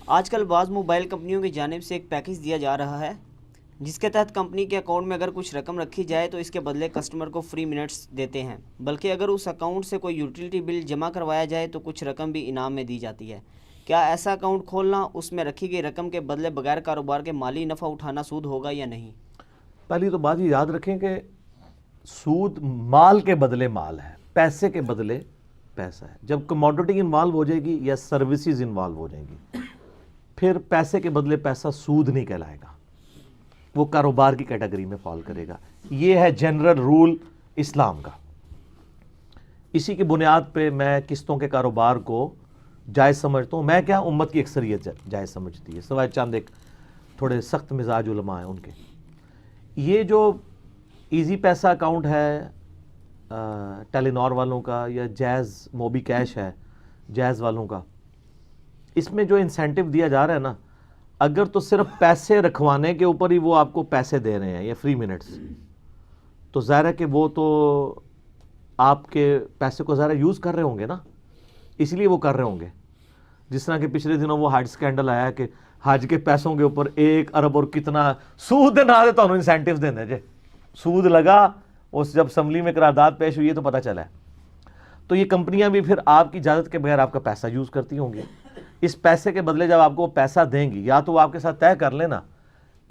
آج کل بعض موبائل کمپنیوں کی جانب سے ایک پیکیج دیا جا رہا ہے جس کے تحت کمپنی کے اکاؤنٹ میں اگر کچھ رقم رکھی جائے تو اس کے بدلے کسٹمر کو فری منٹس دیتے ہیں، بلکہ اگر اس اکاؤنٹ سے کوئی یوٹیلیٹی بل جمع کروایا جائے تو کچھ رقم بھی انعام میں دی جاتی ہے۔ کیا ایسا اکاؤنٹ کھولنا، اس میں رکھی گئی رقم کے بدلے بغیر کاروبار کے مالی نفع اٹھانا سود ہوگا یا نہیں؟ پہلی تو بات یہ یاد رکھیں کہ سود مال کے بدلے مال ہے، پیسے کے بدلے پیسہ ہے۔ جب کموڈٹی انوالو ہو جائے گی یا سروسز انوالو ہو جائیں گی، پھر پیسے کے بدلے پیسہ سود نہیں کہلائے گا، وہ کاروبار کی کیٹیگری میں فال کرے گا۔ یہ ہے جنرل رول اسلام کا۔ اسی کی بنیاد پہ میں قسطوں کے کاروبار کو جائز سمجھتا ہوں۔ میں کیا، امت کی اکثریت جائز سمجھتی ہے، سوائے چند ایک تھوڑے سخت مزاج علماء ہیں ان کے۔ یہ جو ایزی پیسہ اکاؤنٹ ہے ٹیلی نار والوں کا، یا جیز موبی کیش ہے جیز والوں کا، اس میں جو انسینٹیو دیا جا رہا ہے نا، اگر تو صرف پیسے رکھوانے کے اوپر ہی وہ آپ کو پیسے دے رہے ہیں یا فری منٹس، تو ظاہر ہے کہ وہ تو آپ کے پیسے کو ظاہر یوز کر رہے ہوں گے نا، اس لیے وہ کر رہے ہوں گے۔ جس طرح کہ پچھلے دنوں وہ حج سکینڈل آیا کہ حج کے پیسوں کے اوپر 1 ارب اور کتنا سود نہ دے تو انہوں انسینٹیوز دینے جے، سود لگا اس جب اسمبلی میں قرارداد پیش ہوئی ہے تو پتہ چلا ہے۔ تو یہ کمپنیاں بھی پھر آپ کی اجازت کے بغیر آپ کا پیسہ یوز کرتی ہوں گی۔ اس پیسے کے بدلے جب آپ کو پیسہ دیں گی، یا تو وہ آپ کے ساتھ طے کر لینا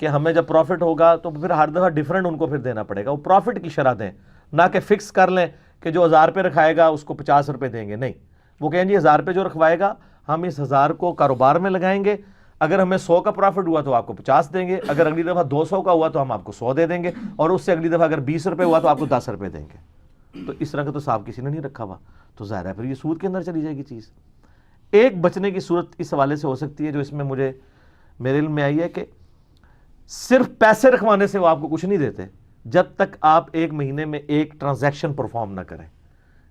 کہ ہمیں جب پروفٹ ہوگا تو پھر ہر دفعہ ڈیفرنٹ ان کو پھر دینا پڑے گا، وہ پروفٹ کی شرح دیں، نہ کہ فکس کر لیں کہ جو 1000 روپے رکھائے گا اس کو 50 روپے دیں گے۔ نہیں، وہ کہیں جی 1000 روپے جو رکھوائے گا ہم اس 1000 کو کاروبار میں لگائیں گے، اگر ہمیں 100 کا پروفٹ ہوا تو آپ کو 50 دیں گے، اگر اگلی دفعہ 200 کا ہوا تو ہم آپ کو 100 دے دیں گے، اور اس سے اگلی دفعہ اگر 20 روپے ہوا تو آپ کو 10 روپے دیں گے۔ تو اس طرح کا تو صاحب کسی نے نہیں رکھا ہوا، تو ظاہر ہے پھر یہ سود کے اندر چلی جائے گی چیز۔ ایک بچنے کی صورت اس حوالے سے ہو سکتی ہے جو اس میں مجھے میرے علم میں آئی ہے کہ صرف پیسے رکھوانے سے وہ آپ کو کچھ نہیں دیتے جب تک آپ 1 مہینے میں ایک ٹرانزیکشن پرفارم نہ کریں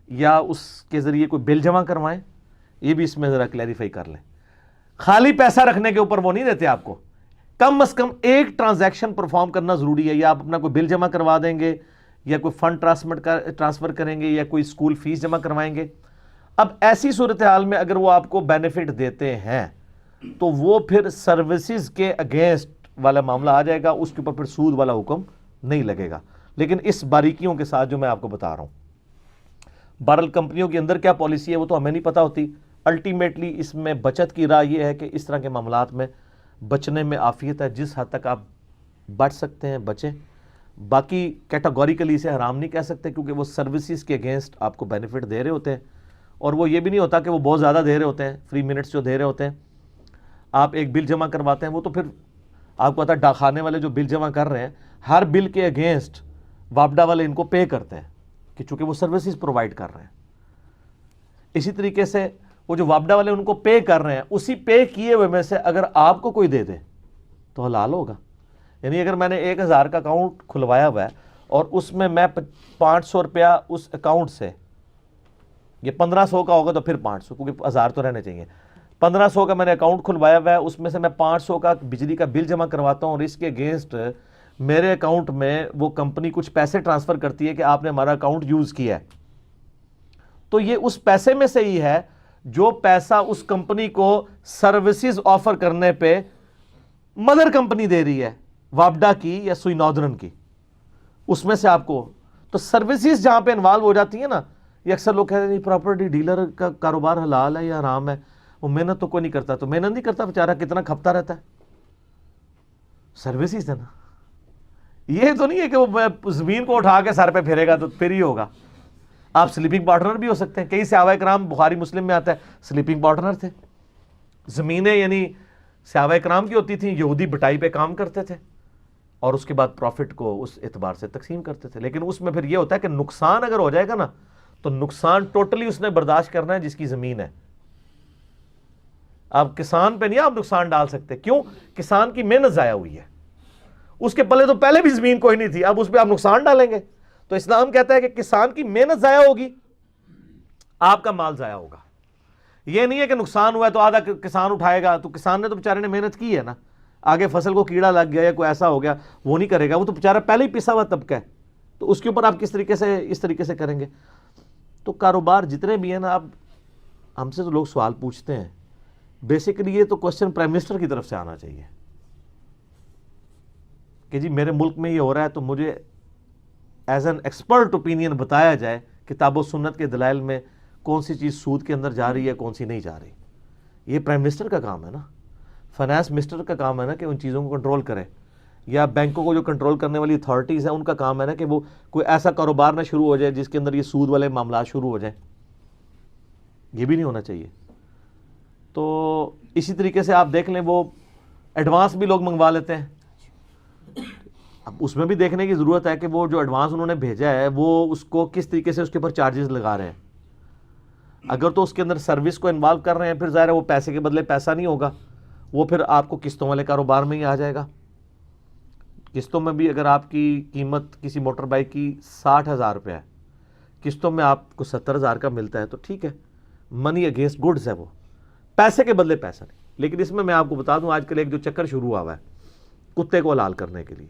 یا اس کے ذریعے کوئی بل جمع کروائیں۔ یہ بھی اس میں ذرا کلیریفائی کر لیں، خالی پیسہ رکھنے کے اوپر وہ نہیں دیتے آپ کو، کم از کم ایک ٹرانزیکشن پرفارم کرنا ضروری ہے، یا آپ اپنا کوئی بل جمع کروا دیں گے، یا کوئی فنڈ ٹرانسفر کریں گے، یا کوئی اسکول فیس جمع کروائیں گے۔ اب ایسی صورتحال میں اگر وہ آپ کو بینیفٹ دیتے ہیں تو وہ پھر سروسز کے اگینسٹ والا معاملہ آ جائے گا، اس کے اوپر پھر سود والا حکم نہیں لگے گا، لیکن اس باریکیوں کے ساتھ جو میں آپ کو بتا رہا ہوں۔ بہرحال کمپنیوں کے اندر کیا پالیسی ہے وہ تو ہمیں نہیں پتہ ہوتی، الٹیمیٹلی اس میں بچت کی راہ یہ ہے کہ اس طرح کے معاملات میں بچنے میں عافیت ہے، جس حد تک آپ بچ سکتے ہیں بچیں۔ باقی کیٹاگوریکلی اسے حرام نہیں کہہ سکتے کیونکہ وہ سروسز کے اگینسٹ آپ کو بینیفٹ دے رہے ہوتے ہیں، اور وہ یہ بھی نہیں ہوتا کہ وہ بہت زیادہ دے رہے ہوتے ہیں، فری منٹس جو دے رہے ہوتے ہیں۔ آپ ایک بل جمع کرواتے ہیں، وہ تو پھر آپ کو پتا ہے ڈاکخانے والے جو بل جمع کر رہے ہیں، ہر بل کے اگینسٹ وابڈا والے ان کو پے کرتے ہیں کہ چونکہ وہ سروسز پرووائڈ کر رہے ہیں۔ اسی طریقے سے وہ جو وابڈا والے ان کو پے کر رہے ہیں، اسی پے کیے ہوئے میں سے اگر آپ کو کوئی دے دے تو حلال ہوگا۔ یعنی اگر میں نے 1000 کا اکاؤنٹ کھلوایا ہوا ہے اور اس میں 500 روپیہ اس اکاؤنٹ سے، یہ 1500 کا ہوگا تو پھر 500، کیونکہ 1000 تو رہنے چاہیے، 1500 کا میں نے اکاؤنٹ کھلوایا ہوا ہے، اس میں سے میں 500 کا بجلی کا بل جمع کرواتا ہوں، اور اس کے اگینسٹ میرے اکاؤنٹ میں وہ کمپنی کچھ پیسے ٹرانسفر کرتی ہے کہ آپ نے ہمارا اکاؤنٹ یوز کیا ہے، تو یہ اس پیسے میں سے ہی ہے جو پیسہ اس کمپنی کو سروسز آفر کرنے پہ مدر کمپنی دے رہی ہے، وابڈا کی یا سوئی ناردرن کی، اس میں سے آپ کو۔ تو سروسز جہاں پہ انوالو ہو جاتی ہیں نا، یہ اکثر لوگ کہتے ہیں پراپرٹی ڈیلر کا کاروبار حلال ہے یا حرام ہے، وہ محنت تو کوئی نہیں کرتا، تو محنت نہیں کرتا بیچارہ کتنا کھپتا رہتا ہے، سروسز ہے نا۔ یہ تو نہیں ہے کہ وہ زمین کو اٹھا کے سر پہ پھیرے گا تو پھر ہی ہوگا۔ آپ سلیپنگ پارٹنر بھی ہو سکتے ہیں، کئی صحابہ کرام، بخاری مسلم میں آتا ہے، سلیپنگ پارٹنر تھے۔ زمینیں یعنی صحابہ کرام کی ہوتی تھیں، یہودی بٹائی پہ کام کرتے تھے اور اس کے بعد پروفٹ کو اس اعتبار سے تقسیم کرتے تھے، لیکن اس میں پھر یہ ہوتا ہے کہ نقصان اگر ہو جائے گا نا تو نقصان ٹوٹلی اس نے برداشت کرنا ہے جس کی زمین ہے۔ آپ کسان پہ نہیں آپ نقصان ڈال سکتے، کیوں؟ کسان کی محنت ضائع ہوئی ہے، اس کے پلے تو پہلے بھی زمین کوئی نہیں تھی، اب اس پہ آپ نقصان ڈالیں گے؟ تو اسلام کہتا ہے کہ کسان کی محنت ضائع ہوگی، آپ کا مال ضائع ہوگا۔ یہ نہیں ہے کہ نقصان ہوا ہے تو آدھا کسان اٹھائے گا، تو کسان نے تو بیچارے نے محنت کی ہے نا، آگے فصل کو کیڑا لگ گیا یا کوئی ایسا ہو گیا وہ نہیں کرے گا، وہ تو بیچارہ پہلے ہی پسا ہوا طبقہ ہے، تو اس کے اوپر آپ کس طریقے سے اس طریقے سے کریں گے؟ تو کاروبار جتنے بھی ہیں نا، اب ہم سے تو لوگ سوال پوچھتے ہیں بیسیکلی یہ تو کوشچن پرائم منسٹر کی طرف سے آنا چاہیے کہ جی میرے ملک میں یہ ہو رہا ہے تو مجھے ایز این ایکسپرٹ اوپینین بتایا جائے کتاب و سنت کے دلائل میں کون سی چیز سود کے اندر جا رہی ہے کون سی نہیں جا رہی. یہ پرائم منسٹر کا کام ہے نا, فائنانس منسٹر کا کام ہے نا کہ ان چیزوں کو کنٹرول کرے, یا بینکوں کو جو کنٹرول کرنے والی اتھارٹیز ہیں ان کا کام ہے نا کہ وہ کوئی ایسا کاروبار نہ شروع ہو جائے جس کے اندر یہ سود والے معاملات شروع ہو جائیں. یہ بھی نہیں ہونا چاہیے. تو اسی طریقے سے آپ دیکھ لیں وہ ایڈوانس بھی لوگ منگوا لیتے ہیں. اب اس میں بھی دیکھنے کی ضرورت ہے کہ وہ جو ایڈوانس انہوں نے بھیجا ہے وہ اس کو کس طریقے سے اس کے اوپر چارجز لگا رہے ہیں. اگر تو اس کے اندر سروس کو انوالو کر رہے ہیں پھر ظاہر ہے وہ پیسے کے بدلے پیسہ نہیں ہوگا, وہ پھر آپ کو قسطوں والے کاروبار میں ہی آ جائے گا. قسطوں میں بھی اگر آپ کی قیمت کسی موٹر بائک کی 60,000 روپے ہے, قسطوں میں آپ کو 70,000 کا ملتا ہے تو ٹھیک ہے, منی اگینسٹ گڈز ہے, وہ پیسے کے بدلے پیسہ نہیں. لیکن اس میں آپ کو بتا دوں آج کل ایک جو چکر شروع ہوا ہے کتے کو حلال کرنے کے لیے,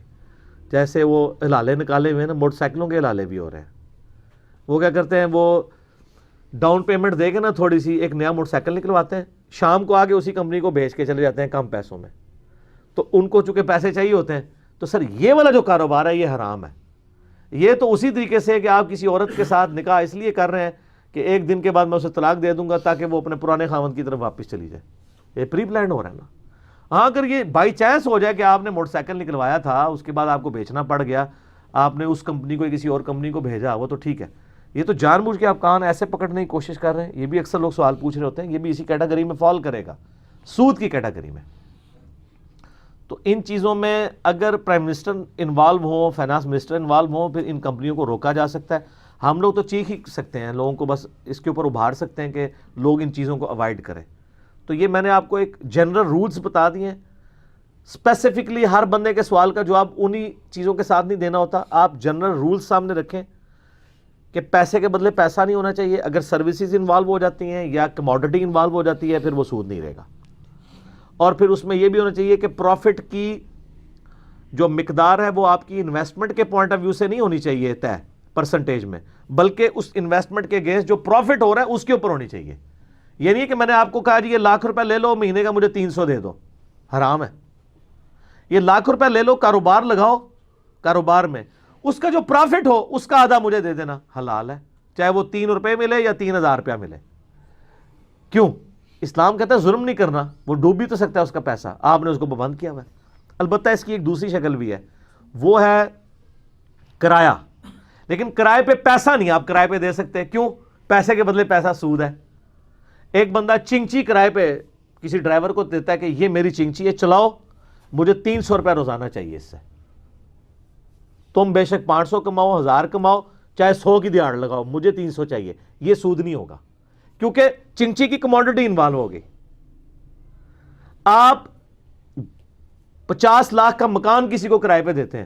جیسے وہ حلالے نکالے ہوئے ہیں نا, موٹر سائیکلوں کے حلالے بھی ہو رہے ہیں. وہ کیا کرتے ہیں, وہ ڈاؤن پیمنٹ دے کے نا تھوڑی سی ایک نیا موٹر سائیکل نکلواتے ہیں, شام کو آگے اسی کمپنی کو بھیج کے چلے جاتے ہیں کم پیسوں میں. تو ان کو چونکہ پیسے چاہیے ہوتے ہیں تو سر یہ والا جو کاروبار ہے یہ حرام ہے. یہ تو اسی طریقے سے کہ آپ کسی عورت کے ساتھ نکاح اس لیے کر رہے ہیں کہ ایک دن کے بعد میں اسے طلاق دے دوں گا تاکہ وہ اپنے پرانے خاوند کی طرف واپس چلی جائے. یہ پری پلانڈ ہو رہا ہے نا. ہاں اگر یہ بائی چانس ہو جائے کہ آپ نے موٹر سائیکل نکلوایا تھا اس کے بعد آپ کو بیچنا پڑ گیا, آپ نے اس کمپنی کو کسی اور کمپنی کو بھیجا, وہ تو ٹھیک ہے. یہ تو جان بوجھ کے آپ کان ایسے پکڑنے کی کوشش کر رہے ہیں, یہ بھی اکثر لوگ سوال پوچھ رہے ہوتے ہیں, یہ بھی اسی کیٹیگری میں فال کرے گا, سود کی کیٹیگری میں. تو ان چیزوں میں اگر پرائم منسٹر انوالو ہوں, فائنانس منسٹر انوالو ہوں, پھر ان کمپنیوں کو روکا جا سکتا ہے. ہم لوگ تو چیخ ہی سکتے ہیں, لوگوں کو بس اس کے اوپر ابھار سکتے ہیں کہ لوگ ان چیزوں کو اوائڈ کریں. تو یہ میں نے آپ کو ایک جنرل رولز بتا دیے ہیں. اسپیسیفکلی ہر بندے کے سوال کا جواب انہی چیزوں کے ساتھ نہیں دینا ہوتا. آپ جنرل رولز سامنے رکھیں کہ پیسے کے بدلے پیسہ نہیں ہونا چاہیے. اگر سروسز انوالو ہو جاتی ہیں یا کموڈٹی انوالو ہو جاتی ہے پھر وہ سود نہیں رہے گا. اور پھر اس میں یہ بھی ہونا چاہیے کہ پروفٹ کی جو مقدار ہے وہ آپ کی انویسٹمنٹ کے پوائنٹ آف ویو سے نہیں ہونی چاہیے طے پرسنٹیج میں, بلکہ اس انویسٹمنٹ کے اگینسٹ جو پروفٹ ہو رہا ہے اس کے اوپر ہونی چاہیے. یہ نہیں کہ میں نے آپ کو کہا جی یہ 1,00,000 روپے لے لو, مہینے کا مجھے 300 دے دو, حرام ہے. یہ 1,00,000 روپے لے لو, کاروبار لگاؤ, کاروبار میں اس کا جو پروفٹ ہو اس کا آدھا مجھے دے دینا, حلال ہے, چاہے وہ 3 روپے ملے یا 3,000 روپیہ ملے. کیوں؟ اسلام کہتا ہے ظلم نہیں کرنا, وہ ڈوب بھی تو سکتا ہے اس کا پیسہ, آپ نے اس کو پابند کیا ہوا ہے. البتہ اس کی ایک دوسری شکل بھی ہے, وہ ہے کرایہ. لیکن کرائے پہ پیسہ نہیں آپ کرائے پہ دے سکتے. کیوں؟ پیسے کے بدلے پیسہ سود ہے. ایک بندہ چنگچی کرائے پہ کسی ڈرائیور کو دیتا ہے کہ یہ میری چنگچی ہے, چلاؤ, مجھے 300 روپے روزانہ چاہیے اس سے. تم بے شک 500 کماؤ, 1000 کماؤ, چاہے 100 کی دیہڑ لگاؤ, مجھے 300 چاہیے. یہ سود نہیں ہوگا کیونکہ چنگچی کی کموڈٹی انوالو ہوگی. آپ 50 لاکھ کا مکان کسی کو کرائے پہ دیتے ہیں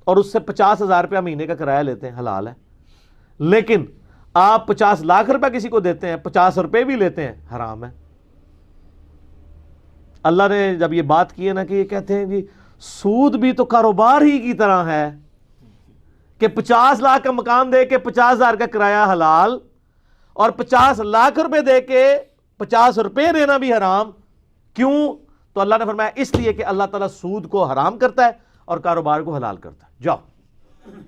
اور اس سے 50,000 روپیہ مہینے کا کرایہ لیتے ہیں, حلال ہے. لیکن آپ 50 لاکھ روپے کسی کو دیتے ہیں, 50 روپے بھی لیتے ہیں, حرام ہے. اللہ نے جب یہ بات کی ہے نا کہ یہ کہتے ہیں جی سود بھی تو کاروبار ہی کی طرح ہے کہ 50 لاکھ کا مکان دے کے 50,000 کا کرایہ حلال, اور 50 لاکھ روپے دے کے 50 روپے دینا بھی حرام. کیوں؟ تو اللہ نے فرمایا اس لیے کہ اللہ تعالیٰ سود کو حرام کرتا ہے اور کاروبار کو حلال کرتا ہے. جاؤ,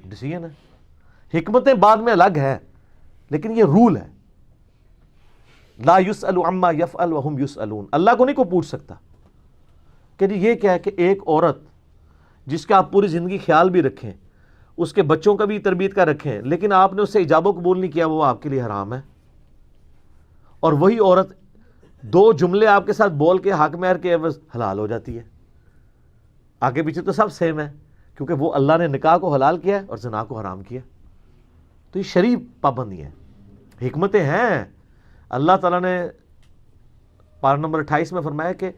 ڈیسیژن ہے. حکمتیں بعد میں الگ ہے لیکن یہ رول ہے. لا یسأل عما یفعل وہم یسألون. اللہ کو نہیں کوئی پوچھ سکتا کہ جی یہ کیا ہے کہ ایک عورت جس کا آپ پوری زندگی خیال بھی رکھیں, اس کے بچوں کا بھی تربیت کا رکھیں, لیکن آپ نے اس سے ایجاب و قبول نہیں کیا, وہ آپ کے لیے حرام ہے. اور وہی عورت 2 جملے آپ کے ساتھ بول کے حق مہر کے عوض حلال ہو جاتی ہے. آگے پیچھے تو سب سیم ہے کیونکہ وہ اللہ نے نکاح کو حلال کیا ہے اور زنا کو حرام کیا. تو یہ شریف پابندی ہے, حکمتیں ہیں. اللہ تعالیٰ نے پارہ نمبر 28 میں فرمایا کہ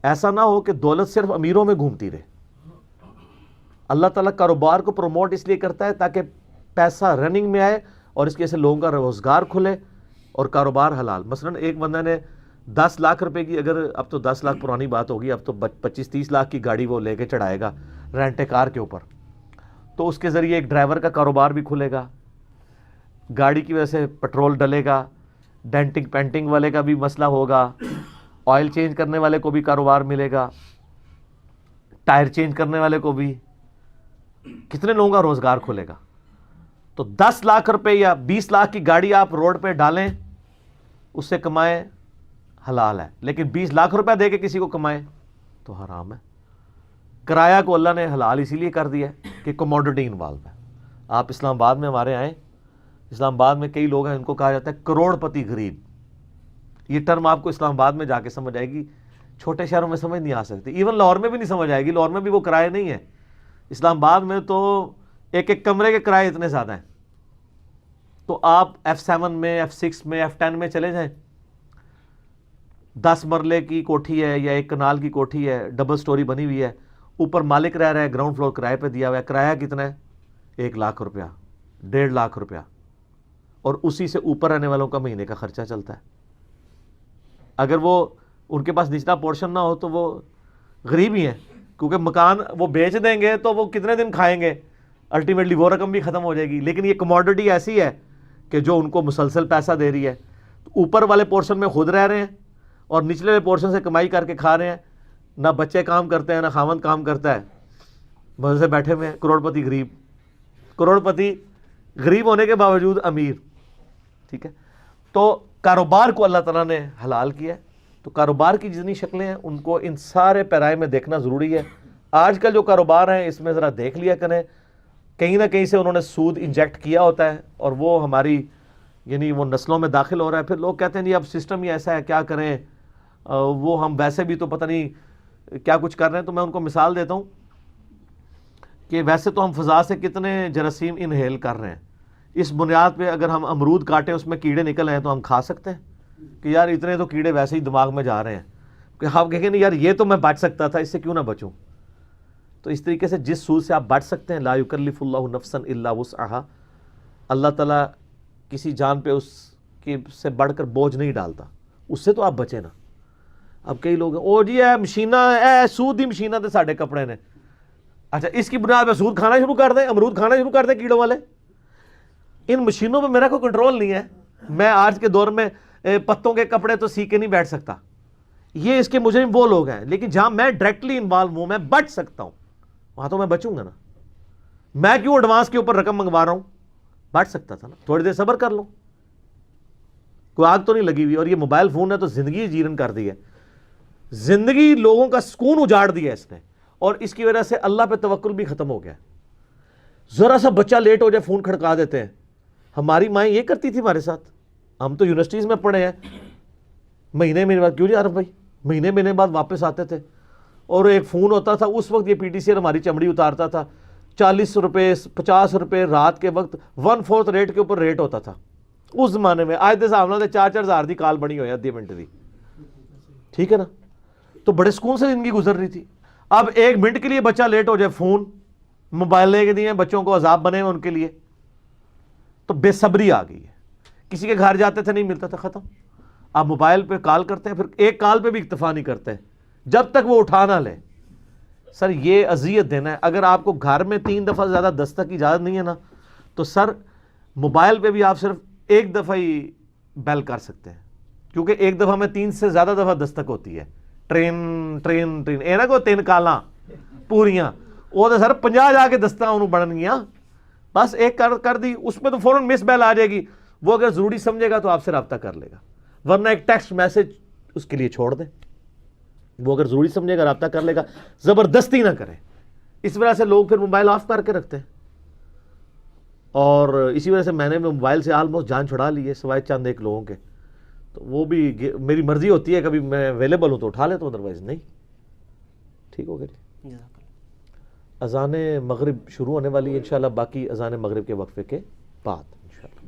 ایسا نہ ہو کہ دولت صرف امیروں میں گھومتی رہے. اللہ تعالیٰ کاروبار کو پروموٹ اس لیے کرتا ہے تاکہ پیسہ رننگ میں آئے اور اس کی وجہ سے لوگوں کا روزگار کھلے اور کاروبار حلال. مثلا ایک بندہ نے 10 لاکھ روپے کی, اگر اب تو 10 لاکھ پرانی بات ہوگی, اب تو 25-30 لاکھ کی گاڑی وہ لے کے چڑھائے گا رینٹ کار کے اوپر, تو اس کے ذریعے ایک ڈرائیور کا کاروبار بھی کھلے گا, گاڑی کی وجہ سے پٹرول ڈلے گا, ڈینٹنگ پینٹنگ والے کا بھی مسئلہ ہوگا, آئل چینج کرنے والے کو بھی کاروبار ملے گا, ٹائر چینج کرنے والے کو بھی, کتنے لوگوں کا روزگار کھلے گا. تو 10 لاکھ روپے یا 20 لاکھ کی گاڑی آپ روڈ پہ ڈالیں, اس سے کمائیں حلال ہے, لیکن 20 لاکھ روپے دے کے کسی کو کمائیں تو حرام ہے. کرایہ کو اللہ نے حلال اسی لیے کر دیا ہے کہ کموڈٹی انوالو ہے. آپ اسلام آباد میں ہمارے آئیں, اسلام آباد میں کئی لوگ ہیں ان کو کہا جاتا ہے کروڑ پتی غریب. یہ ٹرم آپ کو اسلام آباد میں جا کے سمجھ آئے گی, چھوٹے شہروں میں سمجھ نہیں آ سکتی, ایون لاہور میں بھی نہیں سمجھ آئے گی. لاہور میں بھی وہ کرائے نہیں ہے. اسلام آباد میں تو ایک ایک کمرے کے کرائے اتنے زیادہ ہیں. تو آپ F7 میں, F6 میں, F10 میں چلے جائیں, 10 مرلے کی کوٹھی ہے یا 1 کنال کی کوٹھی ہے, ڈبل سٹوری بنی ہوئی ہے, اوپر مالک رہ رہا ہے, گراؤنڈ فلور کرائے پہ دیا ہوا ہے. کرایہ کتنا ہے؟ 1 لاکھ روپیہ, 1.5 لاکھ روپیہ, اور اسی سے اوپر رہنے والوں کا مہینے کا خرچہ چلتا ہے. اگر وہ ان کے پاس نچلا پورشن نہ ہو تو وہ غریب ہی ہیں, کیونکہ مکان وہ بیچ دیں گے تو وہ کتنے دن کھائیں گے, الٹیمیٹلی وہ رقم بھی ختم ہو جائے گی. لیکن یہ کموڈٹی ایسی ہے کہ جو ان کو مسلسل پیسہ دے رہی ہے. اوپر والے پورشن میں خود رہ رہے ہیں اور نچلے والے پورشن سے کمائی کر کے کھا رہے ہیں. نہ بچے کام کرتے ہیں, نہ خاوند کام کرتا ہے, مزے سے بیٹھے ہوئے ہیں. کروڑ پتی غریب, کروڑ پتی غریب ہونے کے باوجود امیر. ٹھیک ہے, تو کاروبار کو اللہ تعالیٰ نے حلال کیا ہے. تو کاروبار کی جتنی شکلیں ہیں ان کو ان سارے پیرائے میں دیکھنا ضروری ہے. آج کل جو کاروبار ہیں اس میں ذرا دیکھ لیا کریں, کہیں نہ کہیں سے انہوں نے سود انجیکٹ کیا ہوتا ہے اور وہ ہماری یعنی وہ نسلوں میں داخل ہو رہا ہے. پھر لوگ کہتے ہیں جی اب سسٹم ہی ایسا ہے, کیا کریں, وہ ہم ویسے بھی تو پتہ نہیں کیا کچھ کر رہے ہیں. تو میں ان کو مثال دیتا ہوں کہ ویسے تو ہم فضا سے کتنے جراثیم انہیل کر رہے ہیں. اس بنیاد پہ اگر ہم امرود کاٹیں اس میں کیڑے نکل آئے تو ہم کھا سکتے ہیں کہ یار اتنے تو کیڑے ویسے ہی دماغ میں جا رہے ہیں, کہ آپ کہیں گے نہیں یار یہ تو میں بچ سکتا تھا, اس سے کیوں نہ بچوں. تو اس طریقے سے جس سود سے آپ بچ سکتے ہیں, لا یکلف اللہ نفسا الا وسعها, اللہ تعالیٰ کسی جان پہ اس کی سے بڑھ کر بوجھ نہیں ڈالتا, اس سے تو آپ بچیں نا. اب کئی لوگ او جی اے مشینہ اے سود ہی مشینہ تے ساڈے کپڑے نے, اچھا اس کی بنیاد پہ سود کھانا شروع کر دیں, امرود کھانا شروع کر دیں کیڑوں والے. ان مشینوں پہ میرا کوئی کنٹرول نہیں ہے. میں آج کے دور میں پتوں کے کپڑے تو سی کے نہیں بیٹھ سکتا, یہ اس کے مجرم وہ لوگ ہیں. لیکن جہاں میں ڈائریکٹلی انوالو ہوں, میں بچ سکتا ہوں, وہاں تو میں بچوں گا نا. میں کیوں ایڈوانس کے اوپر رقم منگوا رہا ہوں, بچ سکتا تھا نا, تھوڑی دیر صبر کر لو, کوئی آگ تو نہیں لگی ہوئی. اور یہ موبائل فون ہے تو زندگی جیرن کر دی ہے, زندگی لوگوں کا سکون اجاڑ دیا اس نے, اور اس کی وجہ سے اللہ پہ توکل بھی ختم ہو گیا. ذرا سا بچہ لیٹ ہو جائے فون کھڑکا دیتے ہیں. ہماری مائیں یہ کرتی تھی ہمارے ساتھ, ہم تو یونیورسٹیز میں پڑھے ہیں, مہینے بعد کیوں جی عارف بھائی, مہینے بعد واپس آتے تھے, اور ایک فون ہوتا تھا اس وقت, یہ پی ٹی سی ہماری چمڑی اتارتا تھا, 40 روپے 50 روپے رات کے وقت 1/4 ریٹ کے اوپر ریٹ ہوتا تھا اس زمانے میں. آج دے حساب نال 4-4 ہزار دی کال بنی ہوئی 10 منٹ دی, ٹھیک ہے نا. تو بڑے سکون سے زندگی گزر رہی تھی. اب 1 منٹ کے لیے بچہ لیٹ ہو جائے, فون موبائل لے کے دیے, بچوں کو عذاب بنے ان کے لیے, تو بے صبری آ گئی ہے. کسی کے گھر جاتے تھے نہیں ملتا تھا, ختم. آپ موبائل پہ کال کرتے ہیں, پھر ایک کال پہ بھی اکتفا نہیں کرتے جب تک وہ اٹھا نہ لے. سر یہ اذیت دینا ہے. اگر آپ کو گھر میں 3 دفعہ زیادہ دستک کی اجازت نہیں ہے نا, تو سر موبائل پہ بھی آپ صرف 1 دفعہ ہی بیل کر سکتے ہیں, کیونکہ 1 دفعہ میں 3 سے زیادہ دفعہ دستک ہوتی ہے. ٹرین اے نہ کو 3 کالاں پوریاں, وہ تو سر 50 جا کے دستک انہوں بڑھن گیا, بس ایک کر دی, اس میں تو فوراً مس بیل آ جائے گی. وہ اگر ضروری سمجھے گا تو آپ سے رابطہ کر لے گا, ورنہ ایک ٹیکسٹ میسج اس کے لیے چھوڑ دیں. وہ اگر ضروری سمجھے گا رابطہ کر لے گا, زبردستی نہ کریں. اس وجہ سے لوگ پھر موبائل آف کر کے رکھتے ہیں, اور اسی وجہ سے میں نے موبائل سے آلموسٹ جان چھڑا لی ہے, سوائے چند ایک لوگوں کے. تو وہ بھی میری مرضی ہوتی ہے, کبھی میں اویلیبل ہوں تو اٹھا لیتا ہوں, ادروائز نہیں. ٹھیک ہو گیا. اذان مغرب شروع ہونے والی ہے انشاءاللہ, باقی اذان مغرب کے وقفے کے بعد انشاءاللہ.